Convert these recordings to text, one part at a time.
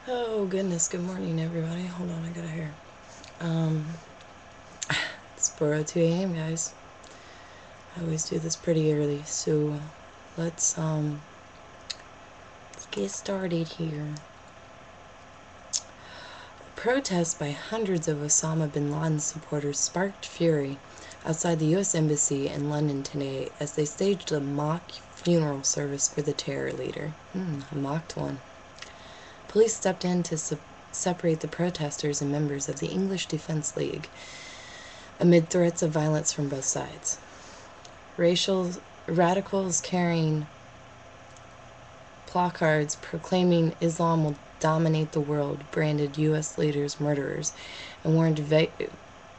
Oh goodness, good morning everybody. Hold on, I gotta hear. Um, it's 4:02 a.m. guys. I always do this pretty early, so let's get started here. Protests by hundreds of Osama bin Laden supporters sparked fury outside the U.S. Embassy in London today as they staged a mock funeral service for the terror leader. A mocked one. Police stepped in to separate the protesters and members of the English Defence League amid threats of violence from both sides. Racial radicals carrying placards proclaiming Islam will dominate the world branded U.S. leaders murderers and warned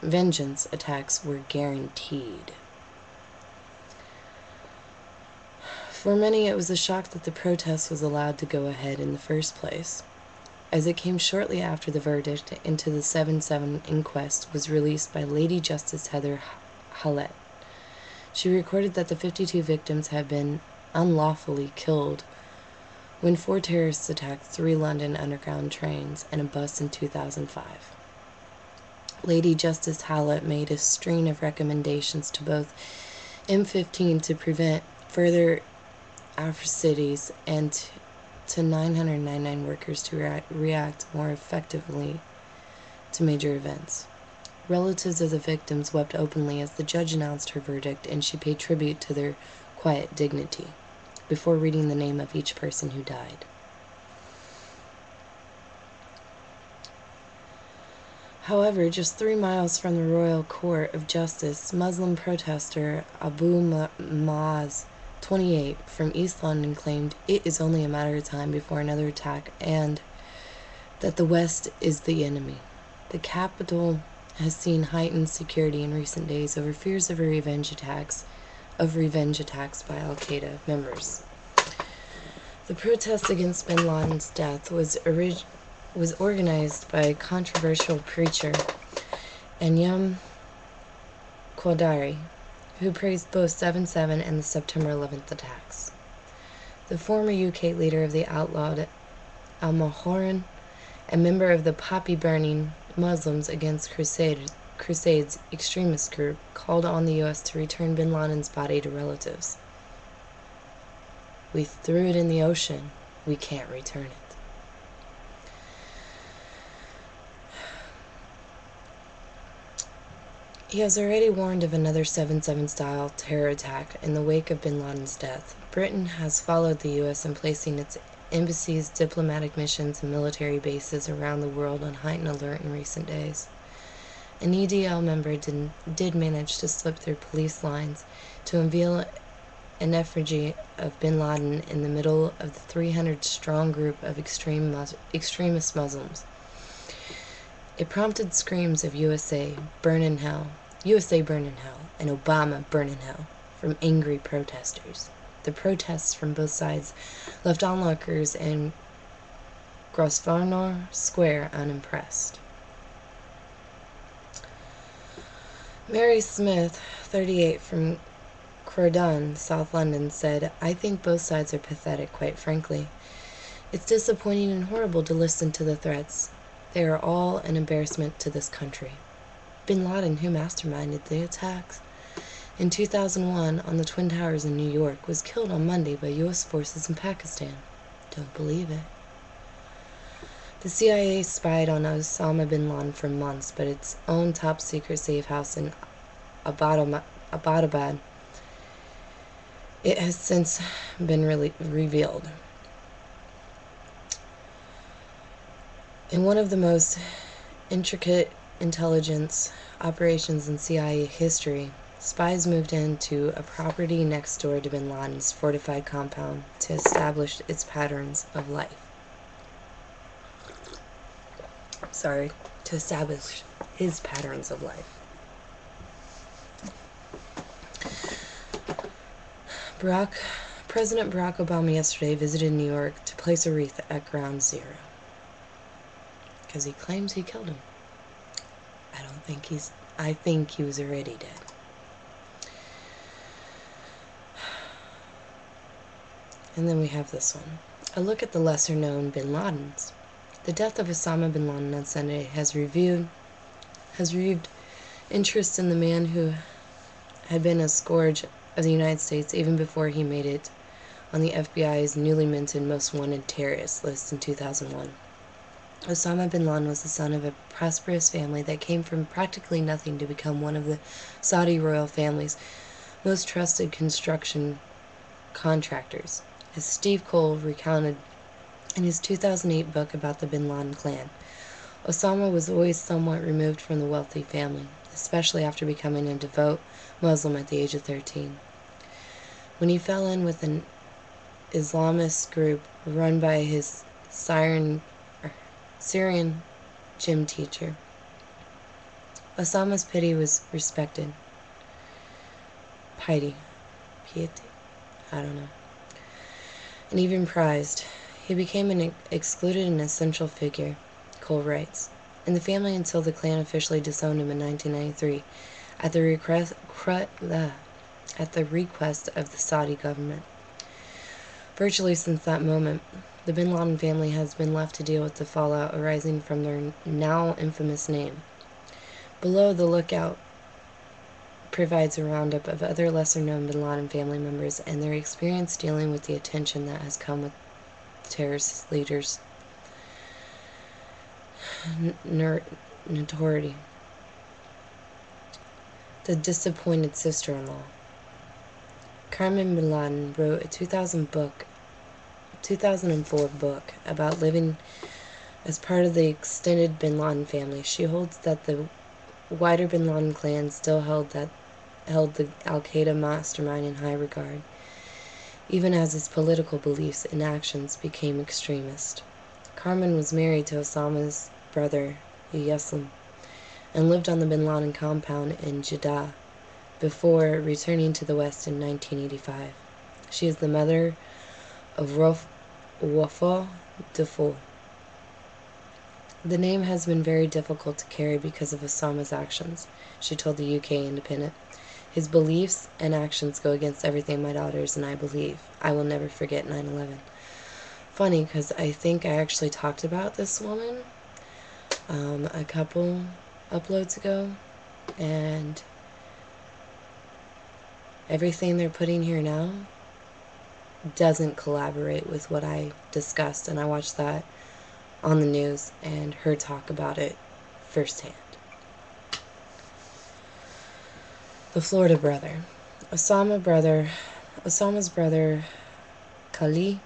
vengeance attacks were guaranteed. For many, it was a shock that the protest was allowed to go ahead in the first place, as it came shortly after the verdict into the 7/7 inquest was released by Lady Justice Heather Hallett. She recorded that the 52 victims had been unlawfully killed when 4 terrorists attacked 3 London Underground trains and a bus in 2005. Lady Justice Hallett made a string of recommendations to both M15 to prevent further atrocities and to 999 workers to react more effectively to major events. Relatives of the victims wept openly as the judge announced her verdict, and she paid tribute to their quiet dignity before reading the name of each person who died. However, just 3 miles from the Royal Court of Justice, Muslim protester Abu Maaz, 28, from East London claimed it is only a matter of time before another attack and that the West is the enemy. The capital has seen heightened security in recent days over fears of revenge attacks by Al-Qaeda members. The protest against bin Laden's death was organized by controversial preacher Anyam Qadari, who praised both 7/7 and the September 11th attacks. The former UK leader of the outlawed Al-Mahoran, a member of the poppy-burning Muslims Against Crusades extremist group, called on the U.S. to return bin Laden's body to relatives. We threw it in the ocean. We can't return it. He has already warned of another 7/7-style terror attack in the wake of bin Laden's death. Britain has followed the U.S. in placing its embassies, diplomatic missions, and military bases around the world on heightened alert in recent days. An EDL member did manage to slip through police lines to unveil an effigy of bin Laden in the middle of the 300-strong group of extremist Muslims. It prompted screams of USA, burn in hell, and Obama, burn in hell, from angry protesters. The protests from both sides left onlookers in Grosvenor Square unimpressed. Mary Smith, 38, from Croydon, South London, said, "I think both sides are pathetic, quite frankly. It's disappointing and horrible to listen to the threats. They are all an embarrassment to this country." Bin Laden, who masterminded the attacks in 2001 on the Twin Towers in New York, was killed on Monday by U.S. forces in Pakistan. Don't believe it. The CIA spied on Osama bin Laden for months, but its own top-secret safe house in Abbottabad, it has since been revealed. In one of the most intricate intelligence operations in CIA history, spies moved into a property next door to bin Laden's fortified compound to establish its patterns of life. To establish his patterns of life. President Barack Obama yesterday visited New York to place a wreath at Ground Zero, because he claims he killed him. I think he was already dead. And then we have this one. A look at the lesser-known bin Ladens. The death of Osama bin Laden on Sunday has reviewed interest in the man who had been a scourge of the United States even before he made it on the FBI's newly minted most wanted terrorist list in 2001. Osama bin Laden was the son of a prosperous family that came from practically nothing to become one of the Saudi royal family's most trusted construction contractors, as Steve Cole recounted in his 2008 book about the bin Laden clan. Osama was always somewhat removed from the wealthy family, especially after becoming a devout Muslim at the age of 13. When he fell in with an Islamist group run by his Syrian gym teacher, Osama's piety was respected. Piety. I don't know. And even prized. He became an excluded and essential figure, Cole writes, in the family until the clan officially disowned him in 1993 at the request of the Saudi government. Virtually since that moment, the bin Laden family has been left to deal with the fallout arising from their now infamous name. Below the lookout provides a roundup of other lesser-known bin Laden family members and their experience dealing with the attention that has come with terrorist leaders' notoriety. The disappointed sister-in-law. Carmen bin Laden wrote a 2004 book about living as part of the extended bin Laden family. She holds that the wider bin Laden clan still held the al-Qaeda mastermind in high regard, even as his political beliefs and actions became extremist. Carmen was married to Osama's brother, Yaslim, and lived on the bin Laden compound in Jeddah before returning to the West in 1985. She is the mother of Wafa Dufour. The name has been very difficult to carry because of Osama's actions, she told the UK Independent. His beliefs and actions go against everything my daughters and I believe. I will never forget 9/11. Funny, because I think I actually talked about this woman a couple uploads ago, and everything they're putting here now doesn't collaborate with what I discussed, and I watched that on the news and heard talk about it firsthand. The Florida brother. Osama's brother, Khalid,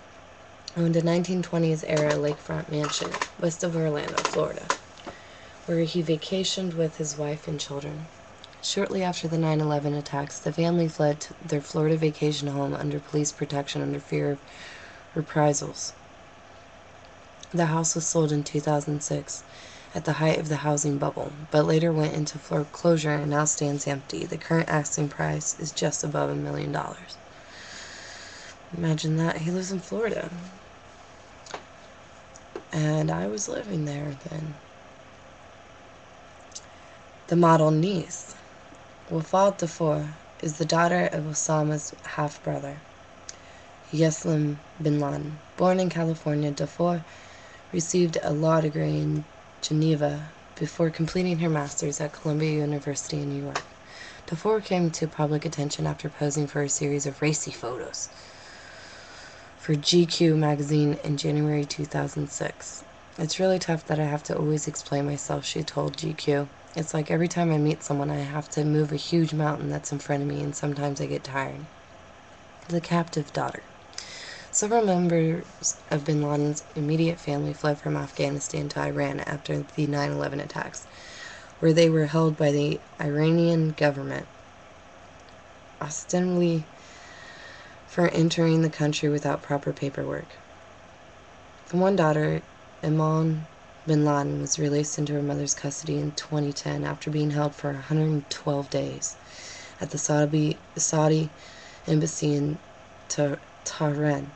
owned a 1920s-era lakefront mansion west of Orlando, Florida, where he vacationed with his wife and children. Shortly after the 9/11 attacks, the family fled to their Florida vacation home under police protection under fear of reprisals. The house was sold in 2006 at the height of the housing bubble, but later went into foreclosure and now stands empty. The current asking price is just above $1 million. Imagine that. He lives in Florida. And I was living there then. The model niece. Wafa Dufour is the daughter of Osama's half-brother, Yaslim bin Laden. Born in California, Dufour received a law degree in Geneva before completing her master's at Columbia University in New York. Dufour came to public attention after posing for a series of racy photos for GQ magazine in January 2006. It's really tough that I have to always explain myself, she told GQ. It's like every time I meet someone, I have to move a huge mountain that's in front of me, and sometimes I get tired. The captive daughter. Several members of bin Laden's immediate family fled from Afghanistan to Iran after the 9/11 attacks, where they were held by the Iranian government, ostensibly for entering the country without proper paperwork. The one daughter, Iman bin Laden, was released into her mother's custody in 2010 after being held for 112 days at the Saudi embassy in Tehran.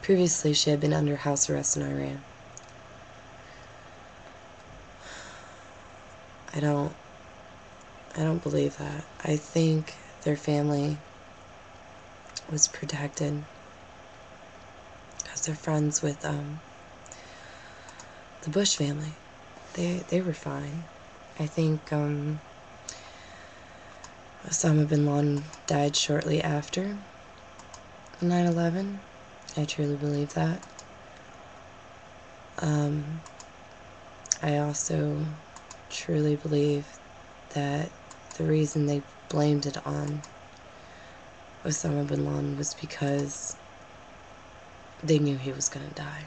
Previously, she had been under house arrest in Iran. I don't believe that. I think their family was protected because they're friends with the Bush family. They were fine. I think Osama bin Laden died shortly after 9/11. I truly believe that. I also truly believe that the reason they blamed it on Osama bin Laden was because they knew he was going to die.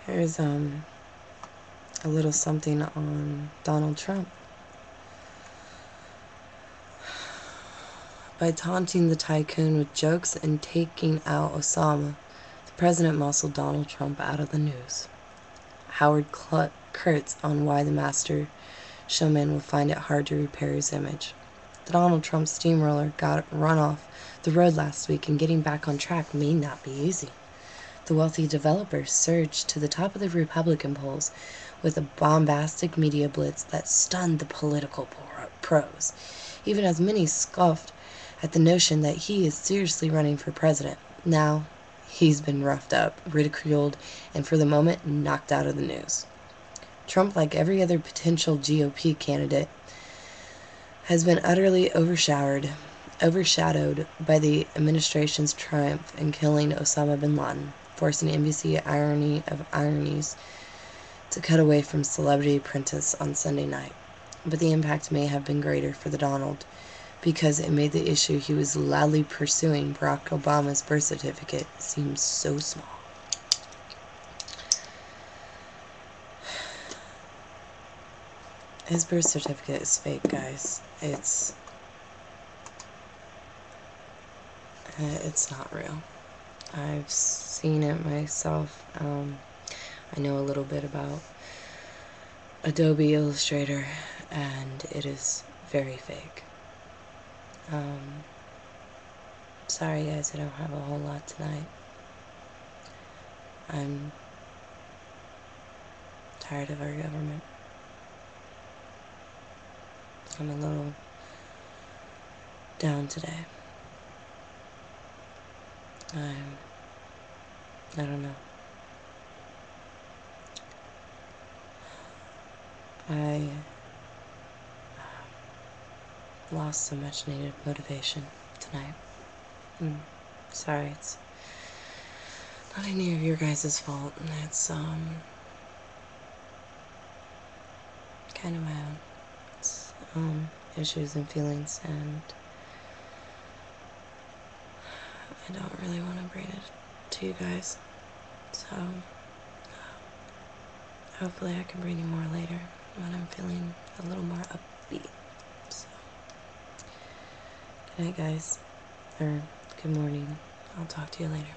Here's a little something on Donald Trump. By taunting the tycoon with jokes and taking out Osama, the president muscled Donald Trump out of the news. Howard Kurtz on why the master showman will find it hard to repair his image. The Donald Trump steamroller got run off the road last week, and getting back on track may not be easy. The wealthy developer surged to the top of the Republican polls with a bombastic media blitz that stunned the political pros, even as many scoffed at the notion that he is seriously running for president. Now, he's been roughed up, ridiculed, and for the moment, knocked out of the news. Trump, like every other potential GOP candidate, has been utterly overshadowed by the administration's triumph in killing Osama bin Laden, forcing NBC irony of ironies to cut away from Celebrity Apprentice on Sunday night. But the impact may have been greater for the Donald because it made the issue he was loudly pursuing, Barack Obama's birth certificate, seem so small. His birth certificate is fake, guys. It's not real. I've seen it myself. I know a little bit about Adobe Illustrator, and it is very fake. Sorry guys, I don't have a whole lot tonight. I'm tired of our government. I'm a little down today. I don't know. I lost so much needed motivation tonight. Sorry, it's not any of your guys' fault. It's kind of my own. It's issues and feelings, and I don't really want to bring it to you guys. So hopefully I can bring you more later when I'm feeling a little more upbeat. So good night, guys, or good morning. I'll talk to you later.